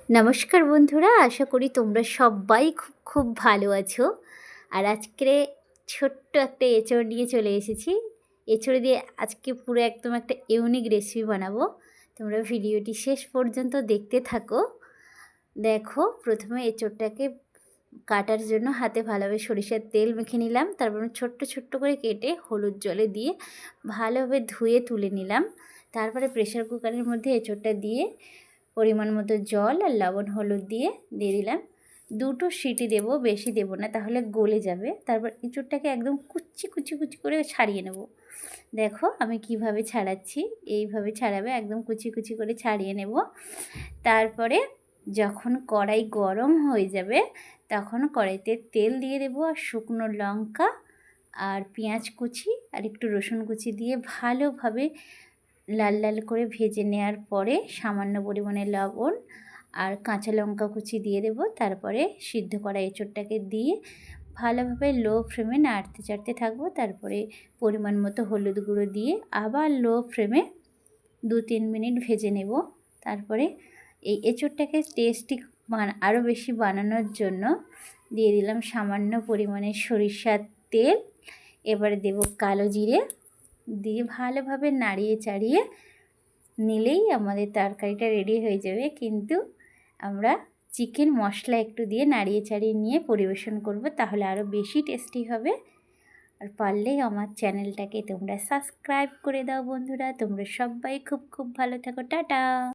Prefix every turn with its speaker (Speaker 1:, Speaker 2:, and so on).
Speaker 1: নমস্কার বন্ধুরা, আশা করি তোমরা সবাই খুব খুব ভালো আছো। আর আজকে ছোট্ট একটা এঁচোড় নিয়ে চলে এসেছি। এঁচোড় দিয়ে আজকে পুরো একদম একটা ইউনিক রেসিপি বানাবো। তোমরা ভিডিওটি শেষ পর্যন্ত দেখতে থাকো। দেখো, প্রথমে এঁচোড়টাকে কাটার জন্য হাতে ভালোভাবে সরিষার তেল মেখে নিলাম। তারপর ছোট্ট ছোট্ট করে কেটে হলুদ জলে দিয়ে ভালোভাবে ধুয়ে তুলে নিলাম। তারপরে প্রেসার কুকারের মধ্যে এঁচোড়টা দিয়ে পরিমাণ মতো জল আর লবণ হলুদ দিয়ে দিলাম। দুটো সিটি দেব, বেশি দেব না, তাহলে গলে যাবে। তারপর এঁচোড়টাকে একদম কুচি কুচি কুচি করে ছাড়িয়ে নেব। দেখো আমি কিভাবে ছাড়াচ্ছি, এইভাবে ছাড়াবে, একদম কুচি কুচি করে ছাড়িয়ে নেব। তারপরে যখন কড়াই গরম হয়ে যাবে তখন কড়াইতে তেল দিয়ে দেবো আর শুকনো লঙ্কা আর পেঁয়াজ কুচি আর একটু রসুন কুচি দিয়ে ভালোভাবে লাল লাল করে ভেজে নেওয়ার পরে সামান্য পরিমাণে লবণ আর কাঁচা লঙ্কা কুচি দিয়ে দেবো। তারপরে সিদ্ধ করা এঁচোড়টাকে দিয়ে ভালোভাবে লো ফ্লেমে নাড়তে চাড়তে থাকবো। তারপরে পরিমাণ মতো হলুদ গুঁড়ো দিয়ে আবার লো ফ্লেমে 2-3 মিনিট ভেজে নেব। তারপরে এই এঁচোড়টাকে টেস্টি আরও বেশি বানানোর জন্য দিয়ে দিলাম সামান্য পরিমাণে সরিষার তেল। এবারে দেব কালো জিরে, দিয়ে ভালোভাবে নাড়িয়ে চাড়িয়ে নিলেই আমাদের তরকারিটা রেডি হয়ে যাবে। কিন্তু আমরা চিকেন মশলা একটু দিয়ে নাড়িয়ে চাড়িয়ে নিয়ে পরিবেশন করব, তাহলে আরও বেশি টেস্টি হবে। আর পারলেই আমার চ্যানেলটাকে তোমরা সাবস্ক্রাইব করে দাও বন্ধুরা। তোমরা সবাই খুব খুব ভালো থাকো। টাটা।